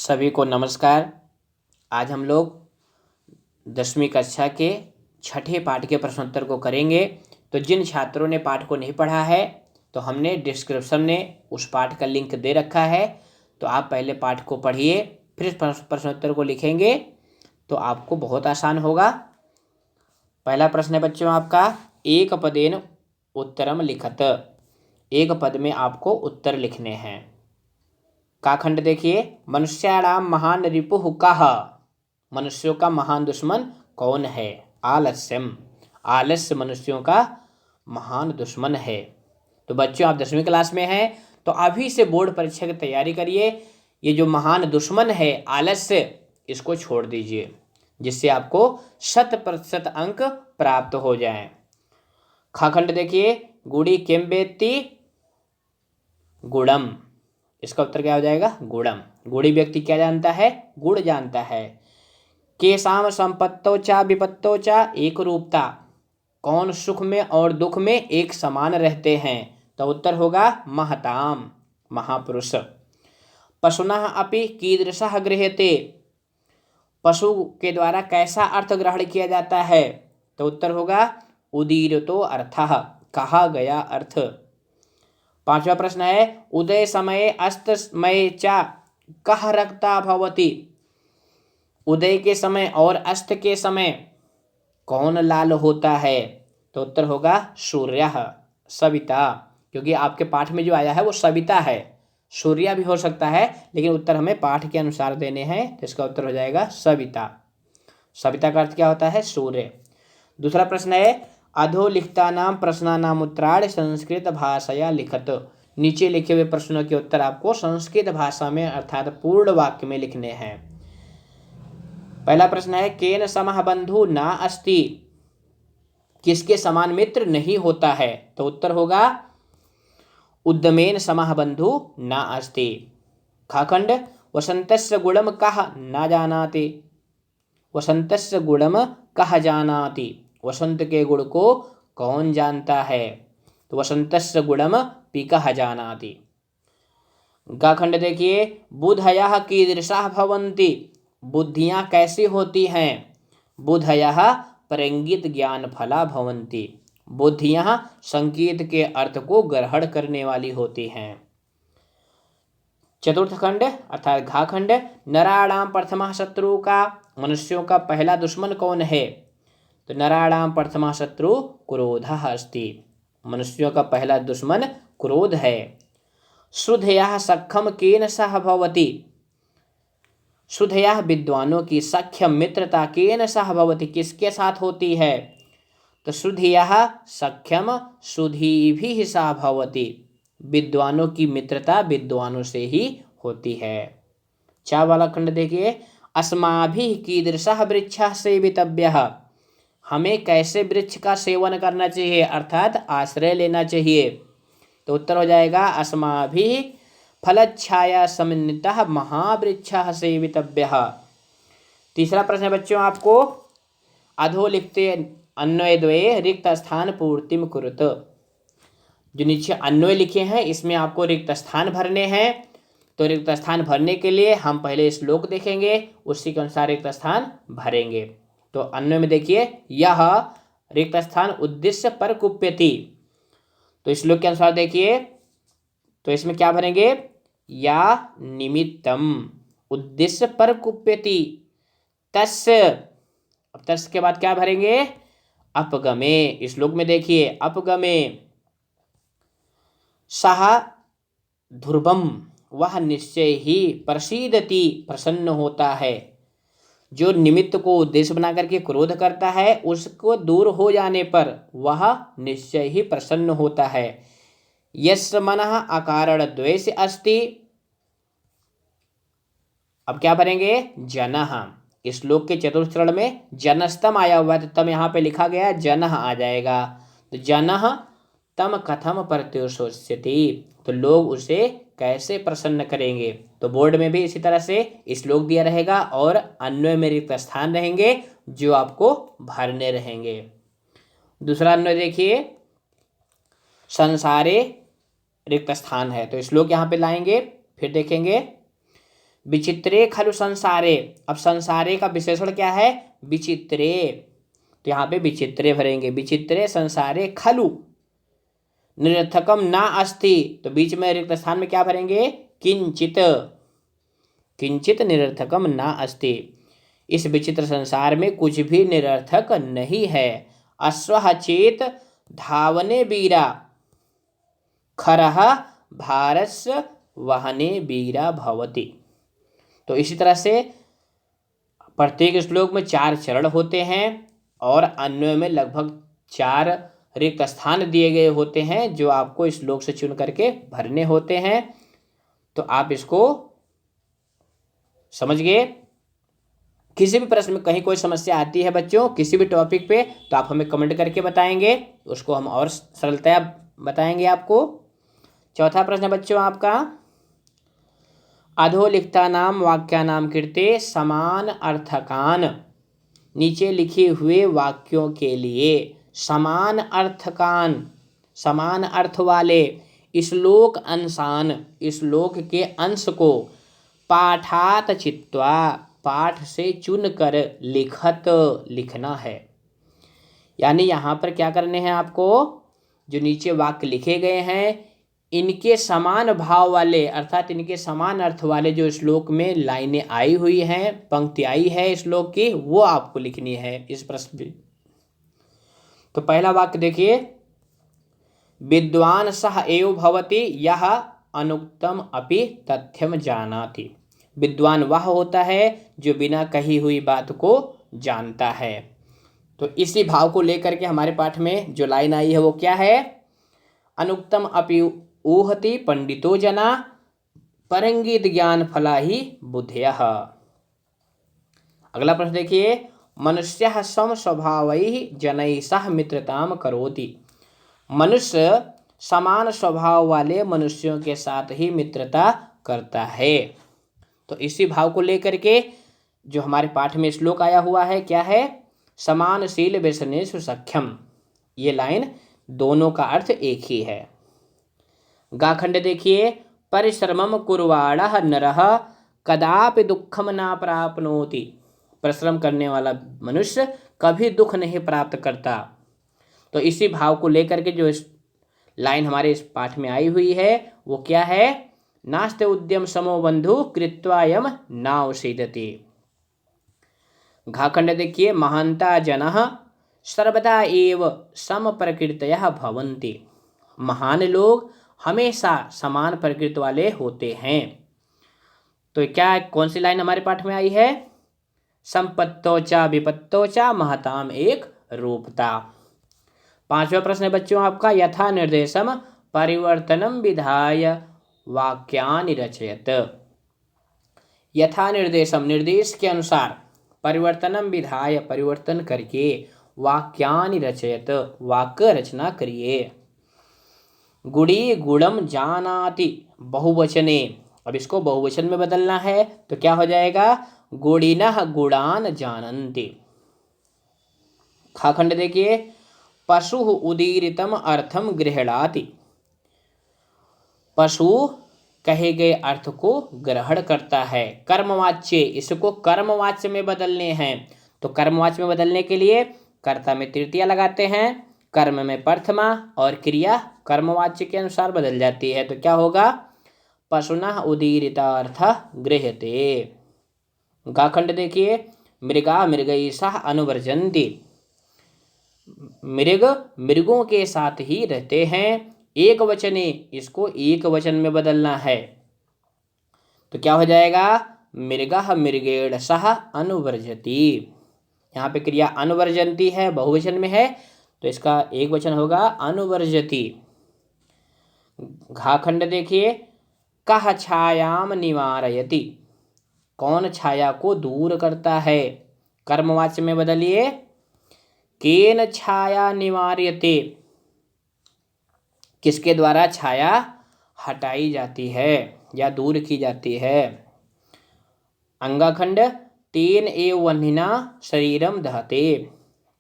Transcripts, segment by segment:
सभी को नमस्कार। आज हम लोग 10वीं कक्षा के छठे पाठ के प्रश्नोत्तर को करेंगे। तो जिन छात्रों ने पाठ को नहीं पढ़ा है तो हमने डिस्क्रिप्शन में उस पाठ का लिंक दे रखा है, तो आप पहले पाठ को पढ़िए, फिर प्रश्नोत्तर को लिखेंगे तो आपको बहुत आसान होगा। पहला प्रश्न है बच्चों आपका, एक पदेन उत्तरम लिखत। एक पद में आपको उत्तर लिखने हैं। का खंड देखिए, मनुष्याणाम महान रिपुः कः। मनुष्यों का महान दुश्मन कौन है? आलस्यम। आलस्य मनुष्यों का महान दुश्मन है। तो बच्चों आप 10वीं क्लास में हैं तो अभी से बोर्ड परीक्षा की तैयारी करिए। ये जो महान दुश्मन है आलस्य, इसको छोड़ दीजिए, जिससे आपको 100% अंक प्राप्त हो जाएं। खा खंड देखिए, गुड़ी किम वेत्ति? गुड़म। इसका उत्तर क्या हो जाएगा? गुड़म। गुड़ी व्यक्ति क्या जानता है? गुड़ जानता है। केसाम संपत्तो चा विपत्तो चा एक रूपता। कौन सुख में और दुख में एक समान रहते हैं? तो उत्तर होगा महताम, महापुरुष। पशुनः अपि कीदृशः गृह्यते। पशु के द्वारा कैसा अर्थ ग्रहण किया जाता है? तो उत्तर होगा उदीरतो अर्थः, कहा गया अर्थ। पांचवा प्रश्न है, उदय समय अस्त समय चा कः रक्ता भवति। उदय के समय और अस्त के समय कौन लाल होता है? तो उत्तर होगा सूर्यः, सविता। क्योंकि आपके पाठ में जो आया है वो सविता है, सूर्य भी हो सकता है, लेकिन उत्तर हमें पाठ के अनुसार देने हैं, तो इसका उत्तर हो जाएगा सविता। सविता का अर्थ क्या होता है? सूर्य। दूसरा प्रश्न है, अधोलिखितानां प्रश्नानाम् उत्तराणि संस्कृत भाषया लिखत। नीचे लिखे हुए प्रश्नों के उत्तर आपको संस्कृत भाषा में अर्थात पूर्ण वाक्य में लिखने हैं। पहला प्रश्न है, केन समः बंधु ना अस्ति। किसके समान मित्र नहीं होता है? तो उत्तर होगा उद्यमेन समः बंधु ना अस्ति। खाखंड, वसंतस्य गुणम कः न जानाति। वसंतस्य गुणम कः जानाति। वसंत के गुण को कौन जानता है? तो वसंतस्य गुणम पिकः जानाति। गाखंड देखिए, बुधयः कीदृशाः भवन्ति। बुद्धियां कैसी होती हैं? बुधयः परंगित ज्ञान फला भवन्ति। बुद्धियां संकेत के अर्थ को ग्रहण करने वाली होती हैं। चतुर्थ खंड अर्थात घाखंड, नराणाम प्रथमा शत्रु का। मनुष्यों का पहला दुश्मन कौन है? तो नराणाम प्रथमा शत्रु क्रोधः अस्ति। मनुष्यों का पहला दुश्मन क्रोध है। शुद्धया सख्यम केन सह भवति। शुद्धया विद्वानों की सख्यम मित्रता केन सह भवति, किसके साथ होती है? तो शुद्धया सख्यम शुद्धिभिः सह भवति। विद्वानों की मित्रता विद्वानों से ही होती है। चा वाला खंड देखिए, अस्माभिः कीदृशः वृक्षः सेवितव्यः। हमें कैसे वृक्ष का सेवन करना चाहिए अर्थात आश्रय लेना चाहिए? तो उत्तर हो जाएगा अस्माभिः फलच्छाया समन्वितः महावृक्षः सेवितव्यः। तीसरा प्रश्न बच्चों आपको, अधोलिखिते अन्वय द्वये रिक्त स्थान पूर्तिम कुरुत। जो नीचे अन्वय लिखे हैं इसमें आपको रिक्त स्थान भरने हैं। तो रिक्त स्थान भरने के लिए हम पहले श्लोक देखेंगे, उसी के अनुसार रिक्त स्थान भरेंगे। तो अन्वय में देखिए, यह रिक्त स्थान उद्देश्य पर कुप्यति। तो श्लोक के अनुसार देखिए, तो इसमें क्या भरेंगे? या निमित्तम उद्देश्य पर कुप्यति तस्य। अब तस्य के बाद क्या भरेंगे? अपगमे। श्लोक में देखिए, अपगमे सह ध्रुवम, वह निश्चय ही प्रसीदति प्रसन्न होता है। जो निमित्त को उद्देश्य बना करके क्रोध करता है, उसको दूर हो जाने पर वह निश्चय ही प्रसन्न होता है। यस्य मनः अकारण द्वेष अस्ति। अब क्या भरेंगे? जनः। इस श्लोक के चतुर्थ चरण में जनस्तम आया हुआ है, तो तम यहाँ पे लिखा गया जनः आ जाएगा। तो जनः तम कथम प्रत्युषोष्यति। तो लोग उसे कैसे प्रसन्न करेंगे? तो बोर्ड में भी इसी तरह से श्लोक दिया रहेगा और अन्वय में रिक्त स्थान रहेंगे जो आपको भरने रहेंगे। दूसरा अन्वय देखिए, संसारे रिक्त स्थान है, तो श्लोक यहाँ पे लाएंगे, फिर देखेंगे विचित्रे खलु संसारे, अब संसारे का विशेषण क्या है? विचित्रे, तो यहाँ पे विचित्रे भरेंगे। विचित्रे संसारे खलु निरर्थकम ना अस्ति, तो बीच में रिक्त स्थान में क्या भरेंगे? किंचित, किंचित निरर्थकम ना अस्ति, इस विचित्र संसार में कुछ भी निरर्थक नहीं है। अश्वः चेत धावने वीरा, खरः भारस्य वहने वीरा भवति। तो इसी तरह से प्रत्येक श्लोक में 4 चरण होते हैं और अन्वय में लगभग 4 रिक्त स्थान दिए गए होते हैं जो आपको इस श्लोक से चुन करके भरने होते हैं। तो आप इसको समझ गए। किसी भी प्रश्न में कहीं कोई समस्या आती है बच्चों किसी भी टॉपिक पे, तो आप हमें कमेंट करके बताएंगे, उसको हम और सरलतया बताएंगे आपको। चौथा प्रश्न बच्चों आपका, अधोलिखितानां वाक्यानां कृते समान अर्थकान, नीचे लिखे हुए वाक्यों के लिए समान अर्थकान, समान अर्थ वाले श्लोक अंशान, श्लोक के अंश को पाठात चित्वा, पाठ से चुन कर लिखत, लिखना है। यानी यहाँ पर क्या करने हैं आपको? जो नीचे वाक्य लिखे गए हैं इनके समान भाव वाले, अर्थात इनके समान अर्थ वाले जो श्लोक में लाइनें आई हुई हैं, पंक्ति आई है श्लोक की, वो आपको लिखनी है इस प्रश्न में। तो पहला वाक्य देखिए, विद्वान सह एव भवति यह अनुक्तम अपि तथ्यम जानाति। विद्वान वह होता है जो बिना कही हुई बात को जानता है। तो इसी भाव को लेकर के हमारे पाठ में जो लाइन आई है वो क्या है? अनुक्तम अपि ऊहति पंडितो जना, परंगित ज्ञान फला ही बुद्धयः। अगला प्रश्न देखिए, मनुष्यः सम स्वभावैः जनैः सह मित्रताम करोति। मनुष्य समान स्वभाव वाले मनुष्यों के साथ ही मित्रता करता है। तो इसी भाव को लेकर के जो हमारे पाठ में श्लोक आया हुआ है क्या है? समानशील व्यसनेषु सख्यम। ये लाइन दोनों का अर्थ एक ही है। गाखंड देखिए, परिश्रमम कुर्वाणः नरः कदापि दुःखम ना प्राप्नोति। परिश्रम करने वाला मनुष्य कभी दुख नहीं प्राप्त करता। तो इसी भाव को लेकर के जो लाइन हमारे इस पाठ में आई हुई है वो क्या है? नास्ते उद्यम समो बंधु कृत्वायम नावसीदति। घाखंड देखिए, महांता जनः सर्वदा एव सम प्रकृतयः भवन्ति। महान लोग हमेशा समान प्रकृति वाले होते हैं। तो क्या कौन सी लाइन हमारे पाठ में आई है? संपत्तो च विपत्तो च महताम एक रूपता। पांचवा प्रश्न है बच्चों आपका, यथा निर्देशम परिवर्तनम विधाय वाक्यानि रचयत। यथा निर्देशम, निर्देश के अनुसार, परिवर्तनम विधाय, परिवर्तन करके, वाक्यानि रचयत, वाक्य रचना करिए। गुड़ी गुणम जानाति बहुवचने, अब इसको बहुवचन में बदलना है तो क्या हो जाएगा? गुणिनः गुणान जानन्ति। खाखंड देखिए, पशु उदीरितम अर्थम गृह्णाति। पशु कहे गए अर्थ को ग्रहण करता है। कर्मवाच्य, इसको कर्मवाच्य में बदलने हैं। तो कर्मवाच्य में बदलने के लिए कर्ता में तृतीया लगाते हैं, कर्म में प्रथमा, और क्रिया कर्मवाच्य के अनुसार बदल जाती है। तो क्या होगा? पशुनः उदीरितार्थः गृह्यते। गाखंड देखिए, मृगा मृगैः सह अनुवर्जन्ति। मृग मृगों के साथ ही रहते हैं। एक वचने, इसको एक वचन में बदलना है। तो क्या हो जाएगा? मृगः मृगेण सह अनुवर्जति। यहाँ पे क्रिया अनुवर्जन्ति है, बहुवचन में है, तो इसका एक वचन होगा अनुवर्जति। घाखंड देखिए, कः छायाम निवारयति। कौन छाया को दूर करता है? कर्मवाच्य में बदलिए, केन छाया निवार्यते। किसके द्वारा छाया हटाई जाती है या दूर की जाती है? अंगाखंड, तेन एव वह्निना शरीरम दहते।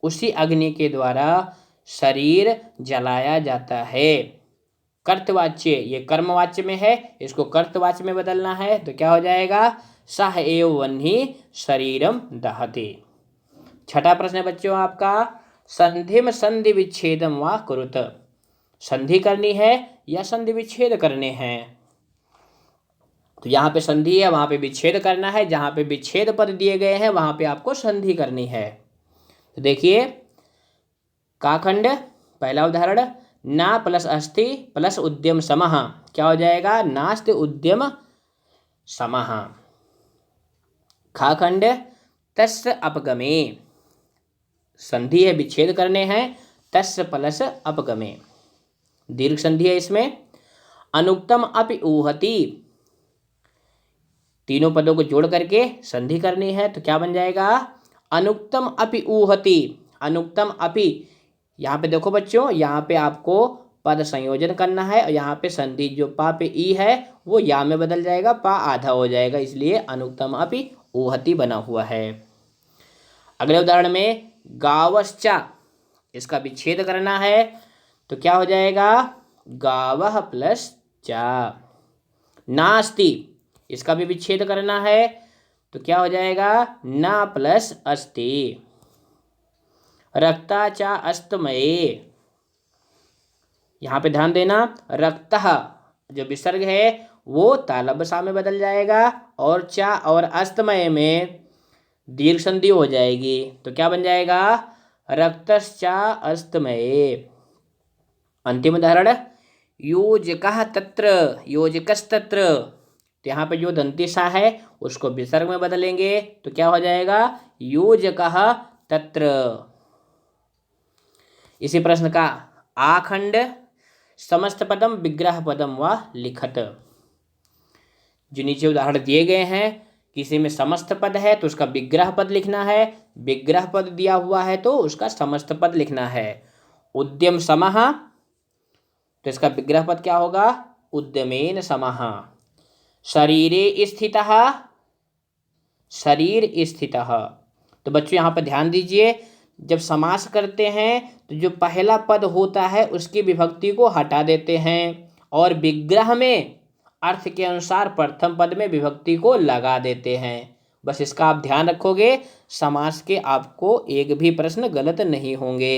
उसी अग्नि के द्वारा शरीर जलाया जाता है। कर्तवाच्य, ये कर्मवाच्य में है, इसको कर्तवाच्य में बदलना है तो क्या हो जाएगा, सह एव वह्नि शरीरम दहते। छठा प्रश्न है बच्चों आपका, संधिम संधि विच्छेदम वा कुरुत, संधि करनी है या संधि विच्छेद करने हैं। तो यहाँ पे संधि है, वहां पे विच्छेद करना है, जहां पे विच्छेद पद दिए गए हैं वहां पे आपको संधि करनी है। तो देखिए काखंड, पहला उदाहरण, ना प्लस अस्ति प्लस उद्यम समः, क्या हो जाएगा, नास्ति उद्यम समः। खाखंड, तस्य अपगमे, संधि है, विच्छेद करने हैं, तस्य प्लस अपगमे, दीर्घ संधि है इसमें। अनुक्तम अपि ऊहति, तीनों पदों को जोड़ करके संधि करनी है तो क्या बन जाएगा, अनुक्तम अपि ऊहति। अनुक्तम अपि, यहाँ पे देखो बच्चों, यहाँ पे आपको पद संयोजन करना है और यहाँ पे संधि जो पा पे ई है वो या में बदल जाएगा, पा आधा हो जाएगा, इसलिए अनुक्तम अपि ऊहति बना हुआ है। अगले उदाहरण में गावश्चा, इसका विच्छेद करना है तो क्या हो जाएगा, गावः प्लस चा। नास्ति, इसका भी विच्छेद करना है तो क्या हो जाएगा, ना प्लस अस्ति। रक्ता चा अस्तमये, यहाँ पे ध्यान देना, रक्तः जो विसर्ग है वो तालब सा में बदल जाएगा और चा और अस्तमय में दीर्घ संधि हो जाएगी तो क्या बन जाएगा, रक्तश्चा अस्तमये। अंतिम उदाहरण, योजकः तत्र योजकस्तत्र, तो यहाँ पे जो दंती सा है उसको विसर्ग में बदलेंगे तो क्या हो जाएगा, योजकः तत्र। इसी प्रश्न का आखंड, समस्त पदम विग्रह पदम व लिखत, जो नीचे उदाहरण दिए गए हैं, किसी में समस्त पद है तो उसका विग्रह पद लिखना है, विग्रह पद दिया हुआ है तो उसका समस्त पद लिखना है। उद्यम समः, तो इसका विग्रह पद क्या होगा, उद्यमेन समः। शरीरे स्थितः, शरीर स्थितः, तो बच्चों यहाँ पर ध्यान दीजिए, जब समास करते हैं तो जो पहला पद होता है उसकी विभक्ति को हटा देते हैं और विग्रह में अर्थ के अनुसार प्रथम पद में विभक्ति को लगा देते हैं। बस इसका आप ध्यान रखोगे, समास के आपको एक भी प्रश्न गलत नहीं होंगे।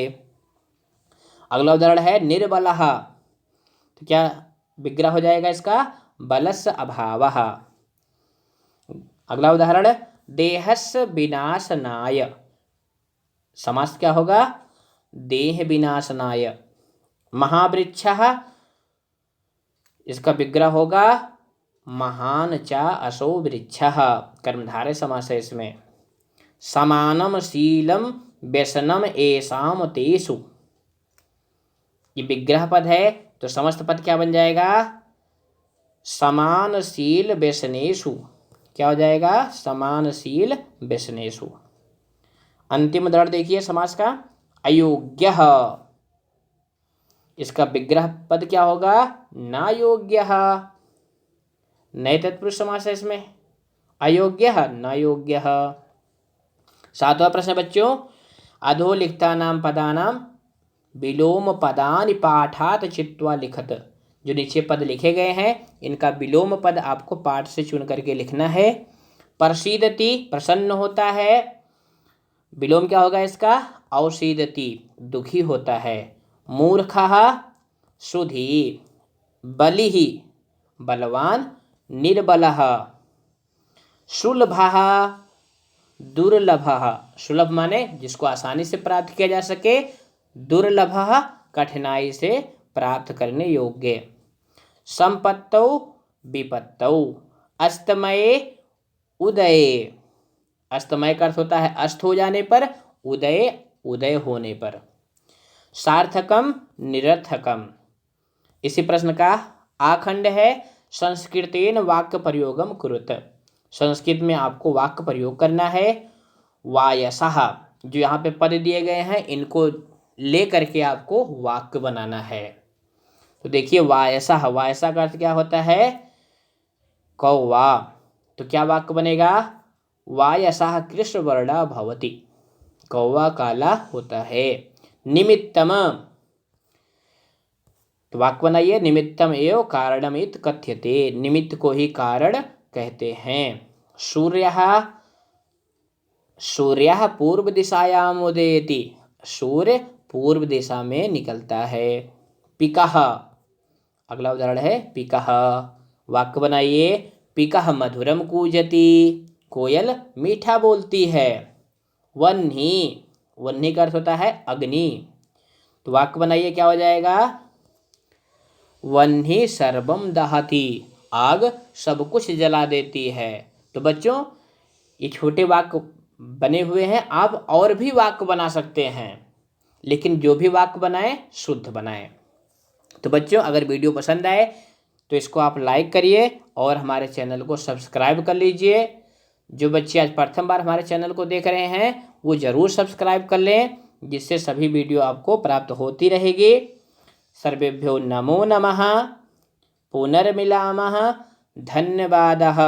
अगला उदाहरण है निर्बलः, तो क्या विग्रह हो जाएगा इसका, बलस्य अभावः। अगला उदाहरण, देहस्य विनाशनाय, समास क्या होगा, देह विनाशनाय। महावृक्षः, इसका विग्रह होगा महान चा असो वृक्षः, कर्मधारय समास है इसमें। समानम शीलम व्यसनम एषाम तेषु, ये विग्रह पद है तो समस्त पद क्या बन जाएगा, समानशील व्यसनेषु, क्या हो जाएगा, समानशील व्यसनेषु। अंतिम उदाहरण देखिए समास का, अयोग्यः, इसका विग्रह पद क्या होगा, नायोग्यः, नए तत्पुरुष समास है इसमें, अयोग्यः नायोग्यः। सातवां प्रश्न बच्चों, अधोलिखितानां पदानां विलोम पदानि पाठात् चित्वा लिखत, जो नीचे पद लिखे गए हैं इनका विलोम पद आपको पाठ से चुन करके लिखना है। प्रसीदति, प्रसन्न होता है, विलोम क्या होगा इसका, औसीदति, दुखी होता है। मूर्खः, सुधी। बलिः, बलवान। निर्बलः। सुलभः, दुर्लभः, सुलभ माने जिसको आसानी से प्राप्त किया जा सके, दुर्लभः कठिनाई से प्राप्त करने योग्य। संपत्तौ, विपत्तौ। अस्तमये, उदये, अस्तमय का अर्थ होता है अस्त हो जाने पर, उदय उदय होने पर। सार्थकम, निरर्थकम। इसी प्रश्न का आखंड है, संस्कृतेन वाक्य प्रयोगम कुरुत, संस्कृत में आपको वाक्य प्रयोग करना है। वायसः, जो यहाँ पे पद दिए गए हैं इनको ले करके आपको वाक्य बनाना है। तो देखिए वायसः, वायसा का अर्थ क्या होता है, कौवा, तो क्या वाक्य बनेगा, वायसः कृष्णवर्णा भवति, कौवा काला होता है। निमित्तम, तो वाक्य बनाइए, निमित्तम एव कारणमित कथ्यते, निमित्त को ही कारण कहते हैं। सूर्यः सूर्यः पूर्व दिशायाम उदेति, सूर्य पूर्व दिशा में निकलता है। पिकः, अगला उदाहरण है पिकः। वाक्य बनाइए, पिकः मधुरम कूजति, कोयल मीठा बोलती है। वह्नि, वह्नि का अर्थ होता है अग्नि, तो वाक्य बनाइए क्या हो जाएगा, वह्नि सर्वम दहति, आग सब कुछ जला देती है। तो बच्चों ये छोटे वाक्य बने हुए हैं, आप और भी वाक्य बना सकते हैं, लेकिन जो भी वाक्य बनाएं शुद्ध बनाएं। तो बच्चों अगर वीडियो पसंद आए तो इसको आप लाइक करिए और हमारे चैनल को सब्सक्राइब कर लीजिए। जो बच्चे आज प्रथम बार हमारे चैनल को देख रहे हैं वो ज़रूर सब्सक्राइब कर लें, जिससे सभी वीडियो आपको प्राप्त होती रहेगी। सर्वेभ्यो नमो नमः, पुनर्मिलामः, धन्यवादः।